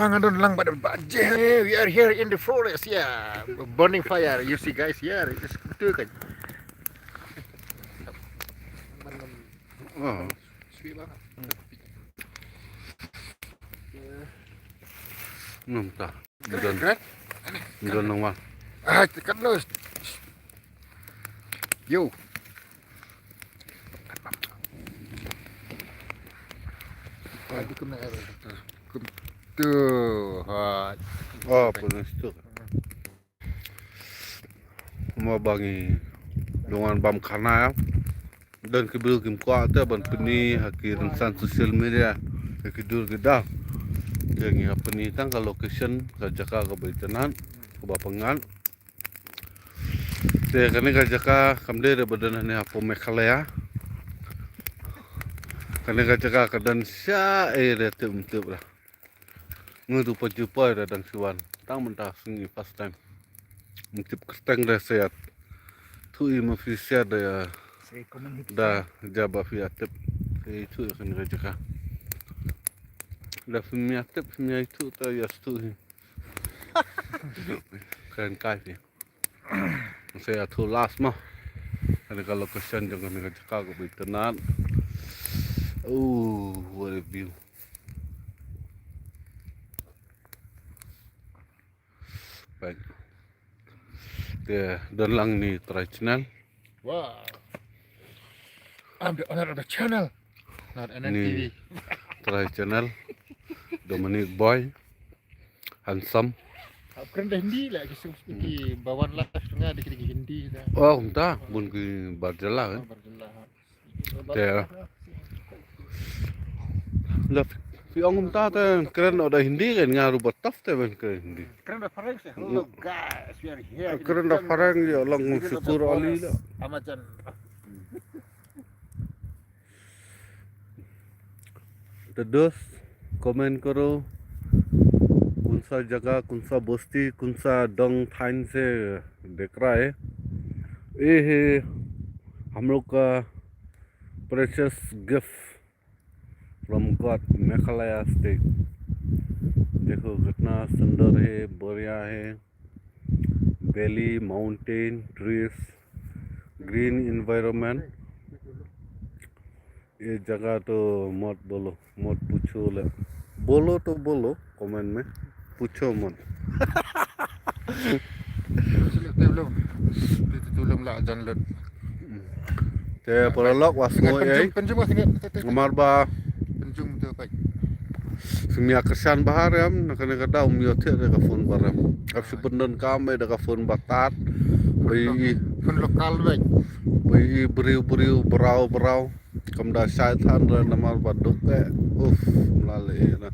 Don't lang pada budget. We are here in the forest, yeah. Burning fire. You see, guys, yeah. It's betul kan. Oh, Sweet banget. entah. Keren, Bukan, keren. bukan nama. Tekan terus. Yo. Tadi kena air. Tuh. Oh, punas tu. Mau bangi dengan bam kana ya. Dan kebel kim kuat tu ban peni hakir insan sosial media. Hakidur kedah. Yang apa ni tang ke location ke jaka ke baitanan ke bapangan. Te kani ke jaka kamde de badan ni apa mekalaya. Kani ke jaka ke dan sya de tem lah. Ngudu pajupai dah dan siwan. Tang mentah sungi first time. Mungkin kesteng dah saya. Tu ima fisia dah dah jaba fiatip. Itu akan kerja. Dah fiatip fimia itu tu ya stu. Keren kai. Saya tu last mah. Ada kalau kesan jangan kerja kau bertenan. Oh, what a view. Baik. Dia dan lang ni tradisional. Wow. I'm the owner of the channel. Not NNTV. Ni tradisional. Dominic Boy. Handsome. Keren dah Hindi lah. Kisah seperti bawaan live tengah dikit-dikit Hindi dah. Oh, entah. Bun ki barjala kan. Dia. Lah, fi ong entah tu keren ada Hindi kan ngaru bataf tu kan keren Hindi. Keren dah Farang sih. Hello guys, we are here. Keren dah farang dia lang syukur ali lah. Amajan. Terus komen करो कौन सा जगह कौन सा बस्ती कौन सा डंग थाइन से देख रहा है ये है हम लोग का precious gift from God Meghalaya state देखो कितना सुंदर है बढ़िया है valley mountain trees green environment ये जगह तो मत बोलो मत पूछो ले बोलो तो बोलो कमेंट में पूछो मत Tolong lah jangan lut. ते परलोक वासंगो ए Penjung mas ingat. हमार बा Penjung tu baik. Semia kesan bahar ya, nak kada umio te de ka phone baram. Ab sibundan kam de ka phone batat. Bai Pun lokal baik. bai beriu berau. Kam da sai than ra namar baduk ke. Lale na.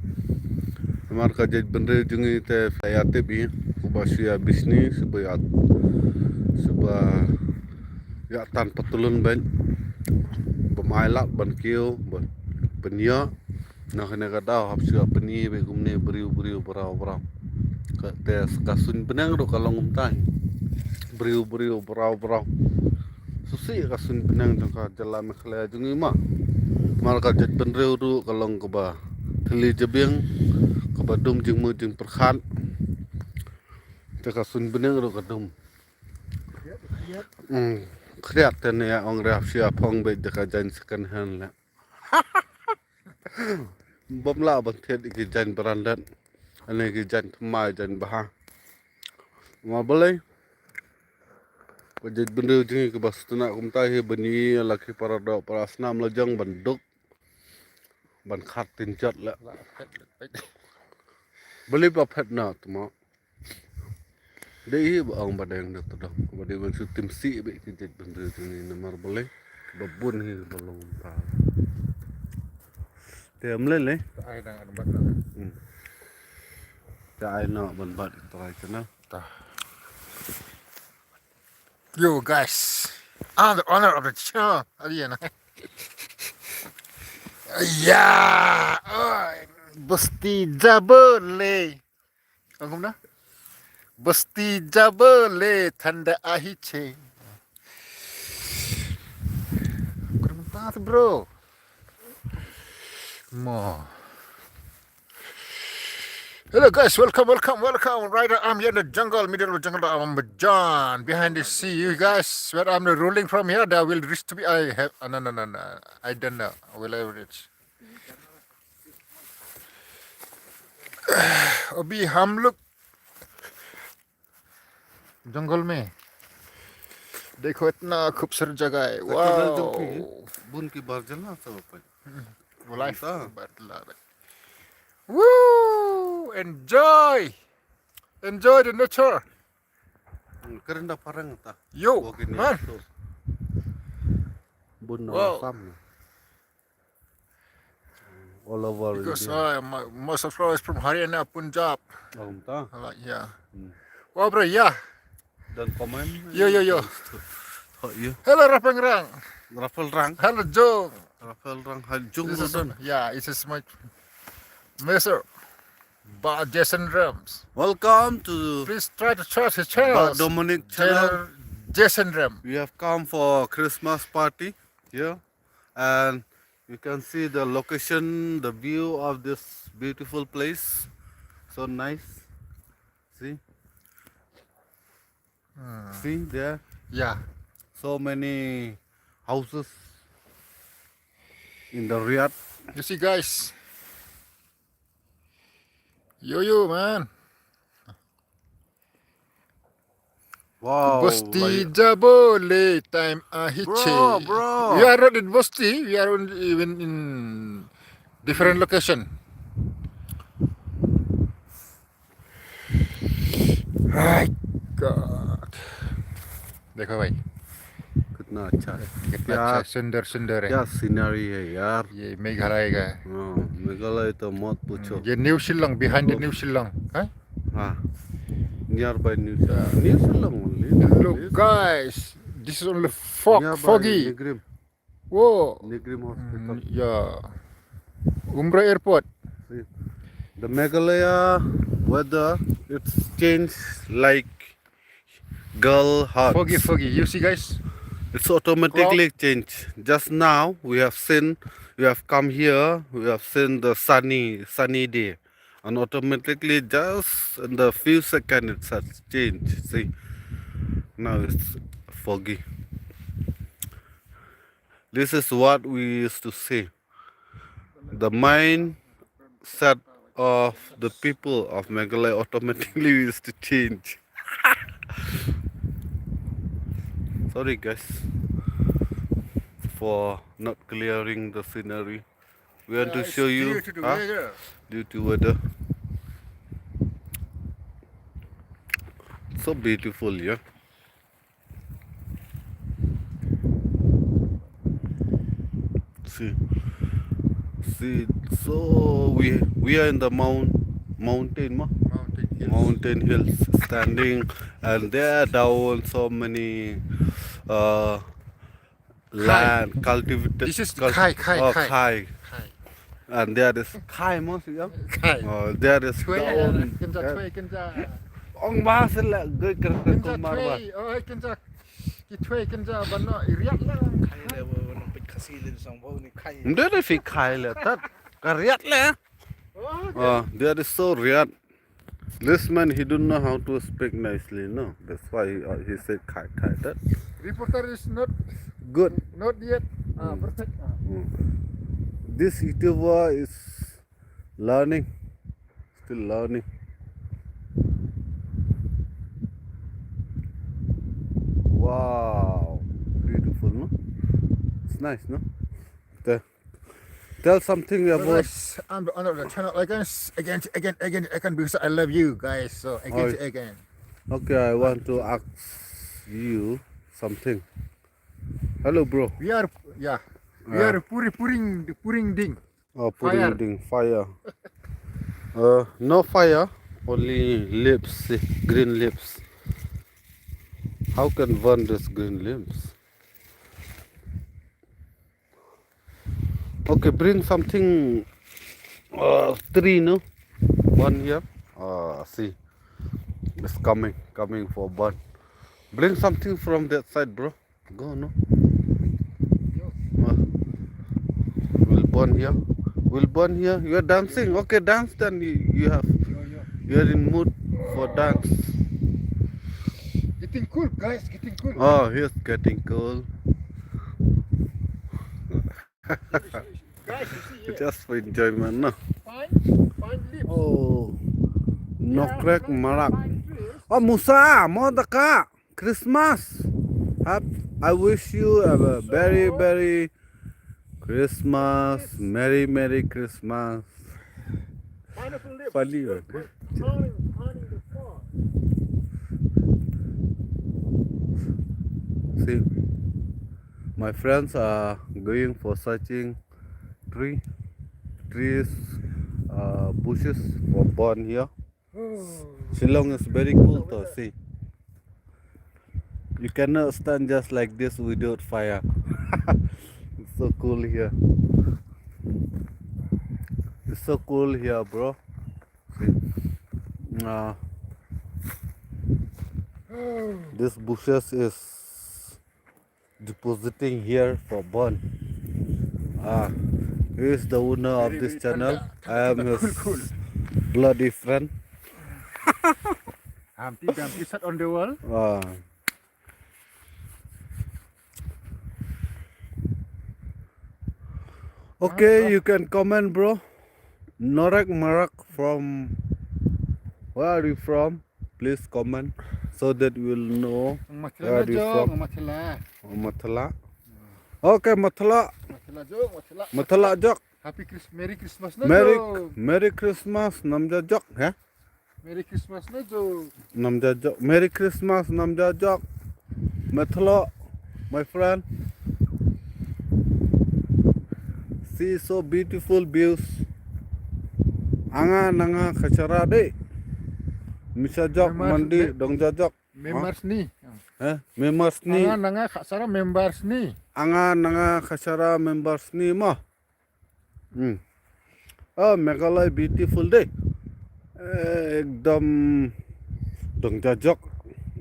Namar ka jej bendre jungi te fayate bi. Kubasia bisnis sebayat. Seba ya tan patulun ben. Pemailat ban kiu ban penia. Nak kena kata hapsi apa ni begum ni beriu berau. Kata kasun benang do kalau ngumtai. Beriu berau. Susi kasun benang jangka jalan Mekhla jungi mah. Mal ka jet benreu du kalau ngba teli jebing ka badum jing mu jing perkhan. Te kasun benang do kadum. Kriat ten ya ong re hapsi apong be jaka jan second hand la. Bom la ban thiet ki jan berandat ane ki jan thmai jan bah ma boleh pajit bendeu jingi ke bastuna kumtai he bani laki para do para snam lajang banduk ban khat tin chat la boleh pa phat na tma dei ba ong badeng de to bade ban su tim si be ki jet bendeu jingi namar boleh babun he balong ta te amle le Ai dah ada bat. Tại nó bẩn bẩn tỏi cho nó Yo guys, I'm the owner of the channel. Alian. Ya, Besti Jabale. Angkum dah? Besti Jabale tanda ahiche. Kurang pas bro. Mo. Hello guys, welcome. Right, I'm here in the jungle, middle of the jungle. I'm with John behind the sea. You guys, where I'm rolling from here, that will reach to be. I have no. I don't know. Will I reach? अभी हम लोग जंगल में देखो इतना खूबसूरत जगह है wow Bun ki bar jala sa pa. Life woo enjoy the nature Kerenda parang ta. yo man Bun na wow sam. All over because India. most of us from Haryana Punjab Ta. yeah wow bro yeah Dan komen. yo Oh iya. hello Rapangrang Rafal rang. hello Jong Rafal rang hajung this is dan. yeah it is my Mr. Jason Rams. Welcome to Please try to trust his channel. Dominic channel. Jason Ram. We have come for Christmas party here, and you can see the location, the view of this beautiful place. So nice. See? See there? Yeah. So many houses in the Riyadh. You see, guys. Yo, man. Wow. Bosti Jabole time ahiche. Bro. We are not in Bosti. We are even in different location. My God. देखो भाई कितना अच्छा है. कितना अच्छा सुंदर है क्या सीनरी है यार. ये मेघालय का है मेघालय तो मत पूछो. ये new Shillong behind the new Shillong हाँ nearby New Shillong only. Look guys, this is only foggy. Nigrim. Whoa. Nigrim Hospital. Yeah. Umrah Airport. See, the Meghalaya weather, it's changed like girl hearts. Foggy. You see guys? It's automatically changed. Just now we have come here, we have seen the sunny day. And automatically just in the few seconds it has changed. See, now it's foggy. This is what we used to say. The mindset of the people of Meghalaya automatically used to change. Sorry guys for not clearing the scenery. We want to show you due to weather. So beautiful, yeah. See. So we are in the mountain hills, standing, and there down so many land cultivated. This is Khai. And there is khai most yeah. Khai. There is Kenja. ông ba sẽ là gây cật công mà ba. Kenja bano iriak lang. There is a khai là tất. Riat le. There is so riat. This man, he don't know how to speak nicely, no. That's why he said khai that. Reporter is not Good. Not yet perfect. This YouTuber is learning, still learning. Wow, beautiful, no? It's nice, no? Tell something about. I'm on the channel again because I love you guys. So again. Okay, I want to ask you something. Hello, bro. We are pouring ding. Oh, Fire. putting fire. No fire, only leaves, see, green leaves. How can burn this green leaves? Okay, bring something. Tree, no? One here. See, it's coming for burn. Bring something from that side, bro. Go, no? We'll burn here. You are dancing. Okay, dance then. You have. You're in mood for dance. Getting cool, guys. Getting cool. Oh, he's getting cool. Guys, you see here. Just for enjoyment, no? Fine lips. Oh, no Yeah, crack fine marak. trees. Oh, Musa, mau deka Christmas. I wish you a very Christmas, Merry Christmas. Pineapple lips. Funny one. Turning the spot. See, my friends are going for searching trees, bushes for born here. Shillong is very cool to see. You cannot stand just like this without fire. It's so cool here. It's so cool here, bro. See, this bushes is depositing here for burn. He is the owner of this channel. I am his bloody friend. Humpty Dumpty sat on the wall. Okay, you can comment, bro. Norek Marak from where are you from? Please comment so that we'll know where are you from. Mathala. Okay, Mathala. Mathala Jok. Merry Christmas na jo. Merry Christmas, Namja Jok, huh? Merry Christmas na jo. Namja Jok. Merry Christmas, Namja Jok. Mathala, my friend. See so beautiful views. Anga nanga khachara de. Misa Jok mandi dong jajok. Members ni. Members ni. Anga nanga khasara members ni. Anga nanga khachara members ni ma. Oh, Meghalaya beautiful day. Ekdam dong jajok,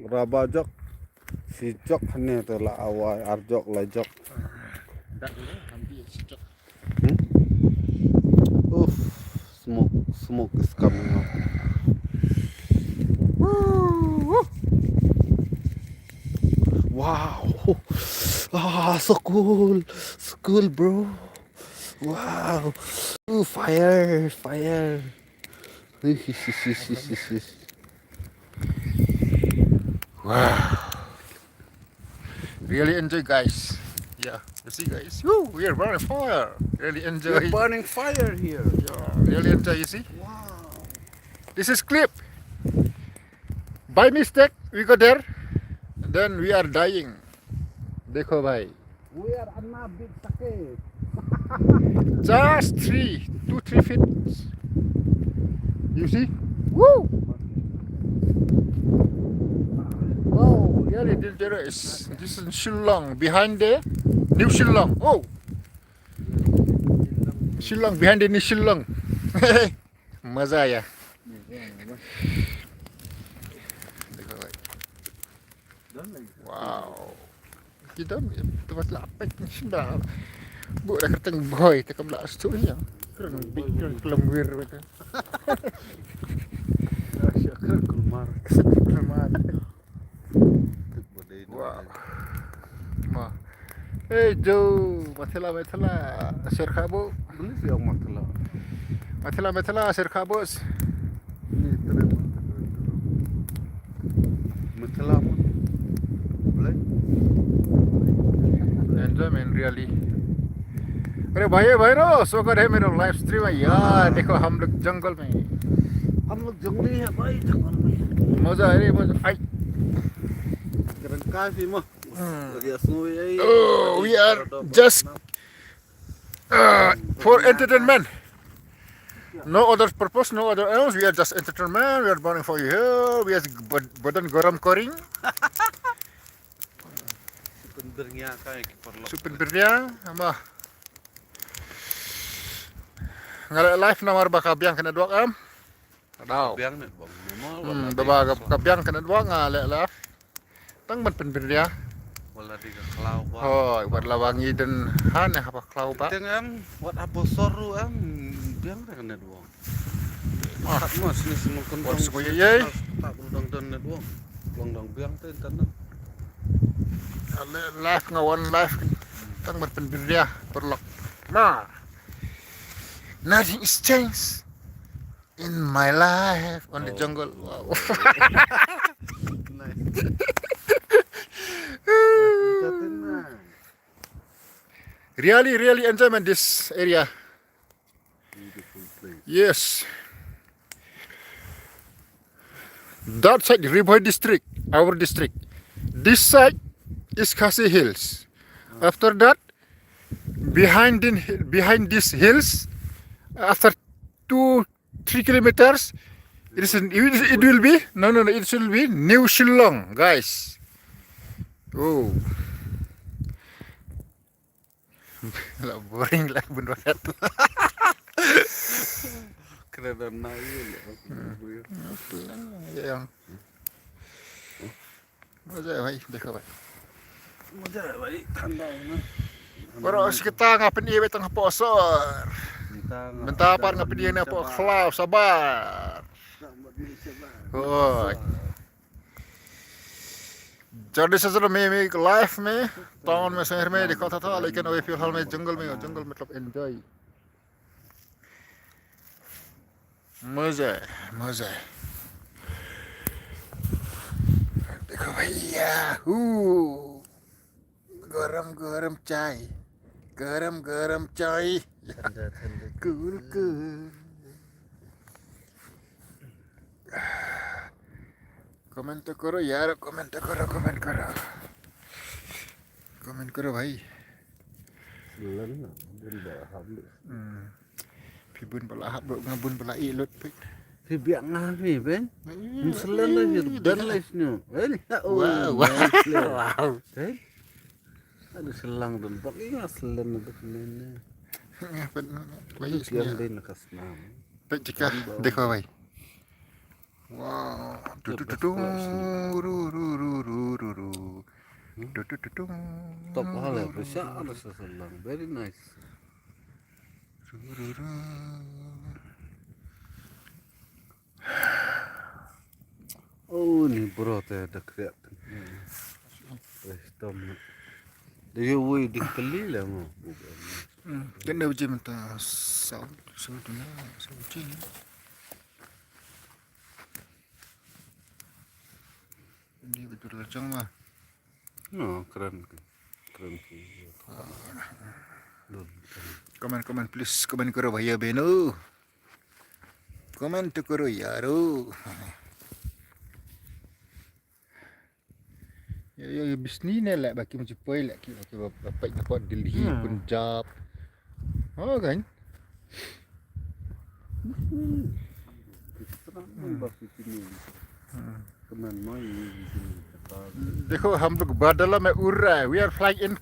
rabajok, si jok hanya telah awal arjok lajok. Smoke is coming out. Wow, so cool, bro. Wow, fire. Wow. Really enjoy, guys. Yeah, you see, guys. Woo, we are burning fire. Really enjoy. We're burning fire here. Yeah, really enjoy. You see. Wow. This is clip. By mistake, we go there. Then we are dying. Dekho bhai. We are Anna big sake. Just 2-3 feet. You see? Woo! Oh, really dangerous. This is Shillong. Behind the New Shillong. Oh! Shillong. Behind the New Shillong. Maza ya. Wow. Kita tempat lapik sudah. Bu dah keteng boy tak belah story ya. Keren big kelembir betul. Keren kulmar. Wow. Ma. Eh Jo, mathala sir khabo. Beli siang Mathala sir khabos. Ini keren. Mathala mo. Boleh? Enjoy man really. अरे भाई रो स्वागत है मेरा live stream में यार देखो हम लोग जंगल में हम लोग जंगली है भाई जंगल में मजा है रे मजा आई keren kasih mah oh we are just for entertainment no other purpose no other else we are just entertainment we are burning for you here we are badan garam koring sebenarnya mah ngale live namar bakabyang kena dua kam tau biang net bang baba kabyang kena dua ngale live tang ban penbirnya wala di klau ba oh buat lawangi dan han apa klau ba tengam wat apa soru am biang kena dua Mas ni semua What's kentang going on? tak belum dan network. Belum dong biang tu internet. Live ngawan live tang berpendiria perlok. Ma, nothing is changed in my life on the jungle. Wow. Really enjoyment this area. Beautiful place. Yes. That side Riboy district, our district. This side is Khasi Hills. After that, behind these hills, after 2-3 kilometers, it will be no, it will be New Shillong, guys. Oh, lah boring lah bener banget. Kerana naik Yang mजा है भाई देखो भाई मजा है भाई ठंडा है ना Pero kita ngapin iya betang posor. Bentar apa ngapin iya na po khlaw sabar. Oi. Jadi ससुर में लाइफ में टाउन में शहर में देखा था लेकिन अभी फिलहाल में जंगल मतलब एंजॉय मजा है देखो भैया गरम चाय cool कमेंट तो करो यार कमेंट करो भाई Phi bun pala hat bro ngabun pala ilut pe. Phi biak ngah phi ben. Selen lah phi dan lah sini. Wow. Hey. Ada selang dan tak ingat selen itu sini. Pen Wajib yang ben kas nam. pe jika देखो भाई. Wow. Top hal ya besar ada selang. Very nice. Oh ni bro teh ada kreatif. Restom. Dia woi dikeli lah mo. Kan dah uji minta sau tu na sau uji. Ini betul lacang mah. No keren. Comment please comment करो भैया बहनों comment करो यारो ये बिस्नी ने lah baki macam poi lah baki bapak dapat Delhi Punjab oh kan देखो हम लोग बादल में उड़ रहा है we are flying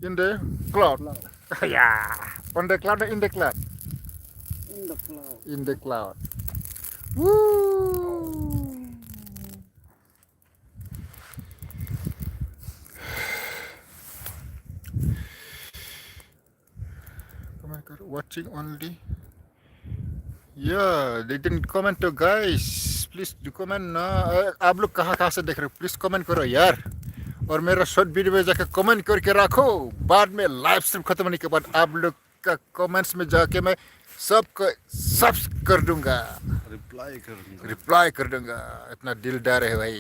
in the cloud yeah on the cloud in the cloud woo watching only yeah they didn't comment to guys please do comment ना आप लोग कहाँ से देख रहे हो प्लीज कमेंट करो यार और मेरा शॉर्ट वीडियो में जाकर कमेंट करके रखो बाद में लाइव स्ट्रीम खत्म होने के बाद आप लोग का कमेंट्स में जाके मैं सबको सब कर दूंगा रिप्लाई कर दूंगा इतना दिलदार है भाई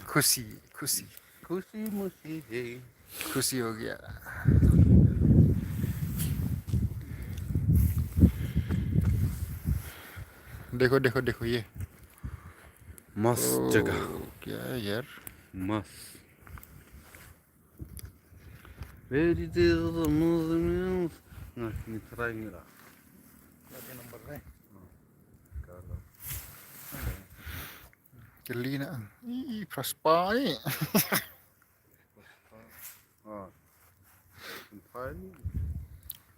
खुशी हो गया देखो ये मस्त जगह क्या है यार मस्त very the muslims nah ini try ngira lagi nomor ni kelina prospa ni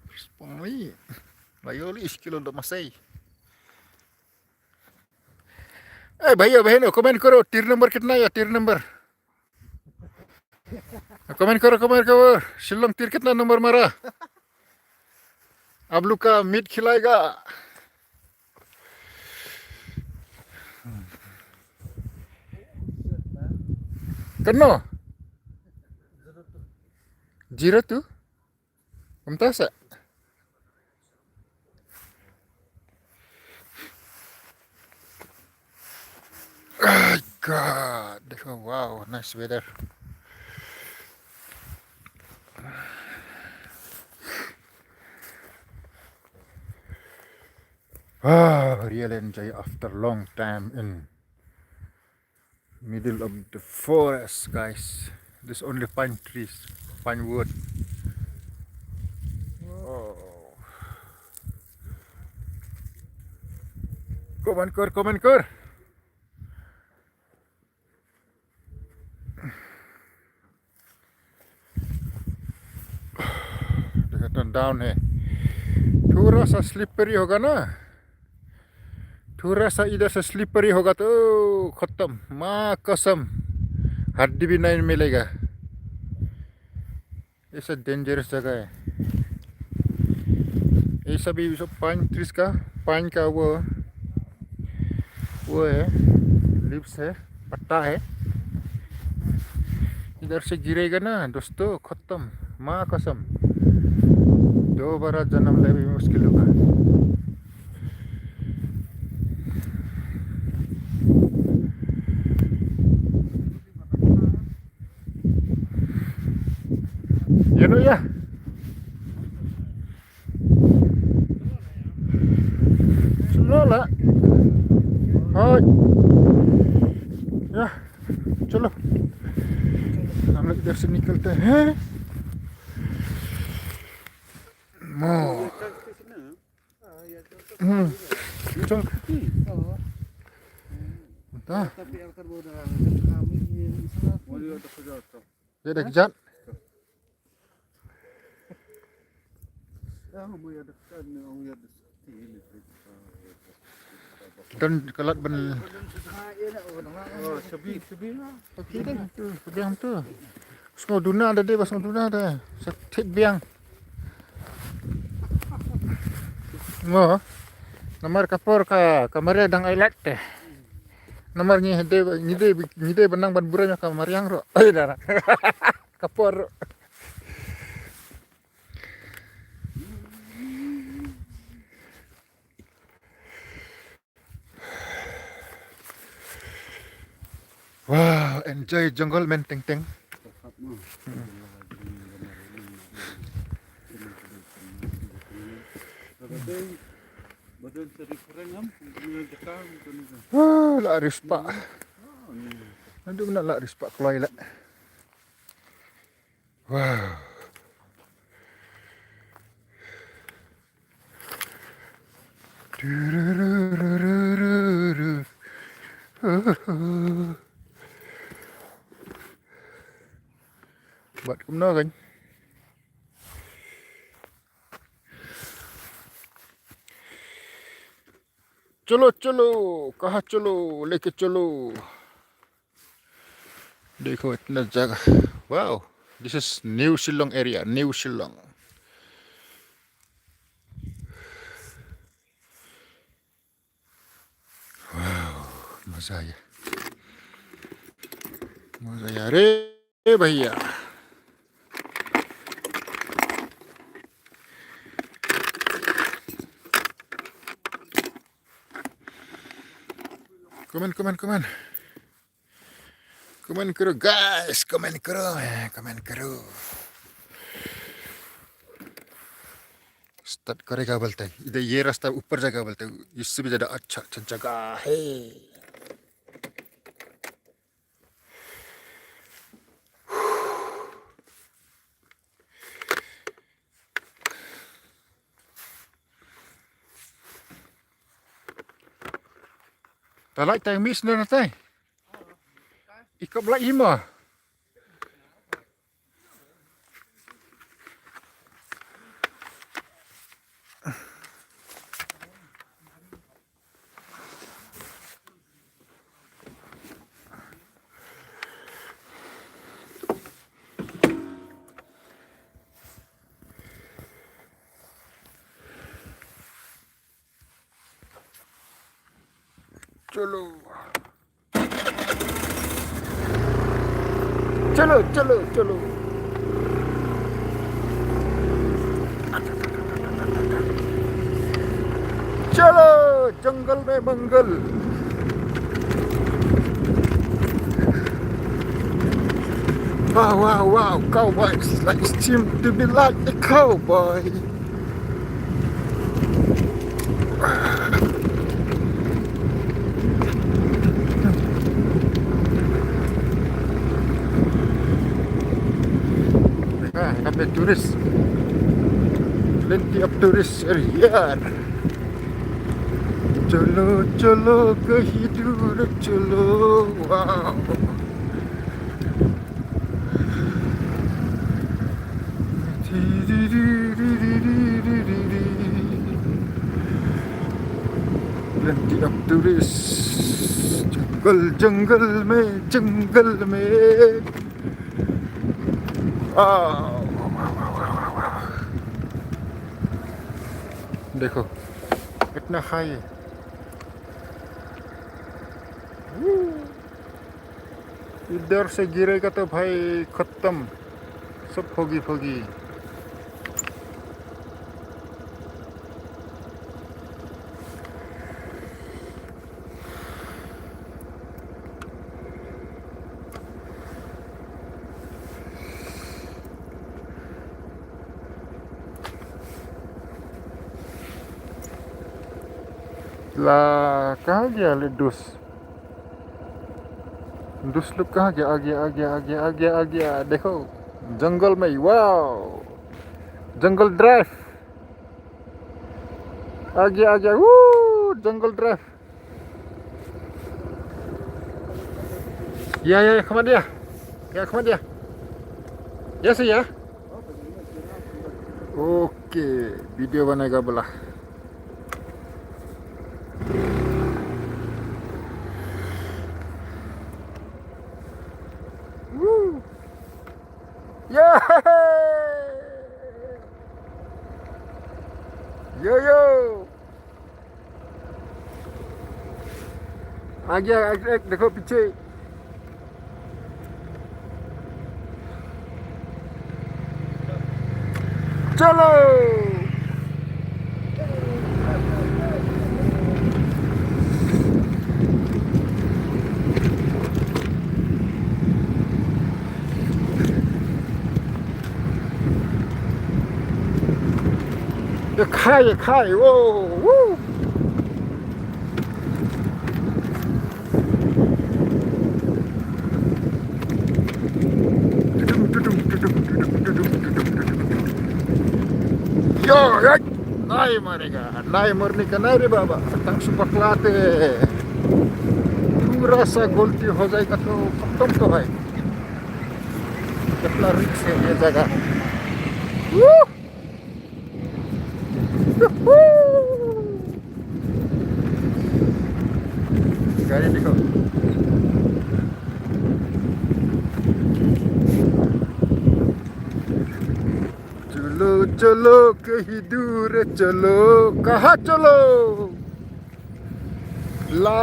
prospa ni bayoli kilo dah masai भैया बहनों कमेंट करो टीर नंबर कितना है टीर नंबर कमेंट करो शिलोंग तीर कितना नंबर मारा आप लोग का मीट खिलाएगा Kena. Jira tu. Kamu tahu tak? God. Oh, wow, nice weather. Really enjoy after long time in middle of the forest, guys. There's only pine trees, pine wood. Oh. Come on, Kur, come on, Kur. Turn down here. थोड़ा सा slippery होगा ना, थोड़ा सा इधर से slippery होगा तो खत्म, माँ कसम हड्डी भी नहीं मिलेगा। ऐसा डेंजरस जगह है। ये सभी सब पाइन ट्रीज का, पाइन का वो है, लिव्स है, पत्ता है। इधर से गिरेगा ना दोस्तों, खत्म, माँ कसम, दोबारा जन्म ले भी मुश्किल होगा। You know ya? Semua lah. Hai. Ya, चलो हम लोग इधर से निकलते हैं। चल dah. Dia dah kejap. Dan kelat ben. Oh, sebi lah. Okey dah tu, biang tu. Semua duna ada dia, pasang duna ada. Sakit biang. Mo. Nomor kapur ka, kamera dang ailat teh. Nomornya ngide benang ban buranya kamar yang ro. Ai dah. Kapur. Wow, enjoy jungle man ting ting. Lah rispak. Aduh nak lah rispak keluar lah. Wow. Buat ke mana kan? चलो कहाँ चलो, लेके चलो। देखो इतना जगह, wow, this is New Shillong area, New Shillong. Wow, मजा आया रे भैया। Komen करो guys, komen करो। स्टार्ट करेगा बोलते हैं, इधर ये रास्ता ऊपर जाएगा बोलते हैं, इससे भी ज़्यादा अच्छा जगह है। Tak like tang mis na natay. Ikaw like himo. चलो चलो चलो चलो चलो जंगल में मंगल wow wow wow cowboys like seem to be like a cowboy kami turis plenty of tourists are here चलो चलो कहीं दूर चलो wow plenty of tourists जंगल जंगल में wow देखो कितना हाई है इधर से गिरेगा तो भाई खत्म सब फोगी फोगी ला कहाँ गया लेडूस दूस लोग कहाँ गया आ गया आ गया आ गया आ गया आ गया देखो जंगल में वाओ जंगल ड्राइव आ गया वो जंगल drive ya kemana dia ya kemana dia ya sih ya oke video बनाएगा बोला yo yo आ गया देखो पीछे चलो ये खाए वो yo नहीं मरेगा नहीं मरने का नहीं रे बाबा तंग सुपकलाते पूरा सा गलती हो जाएगा तो खत्म तो भाई कितना रिक्स है ये जगह गाड़ी देखो चलो चलो कहीं दूर चलो कहाँ चलो ला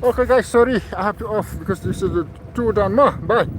okay guys sorry I have to off because this is the tour done bye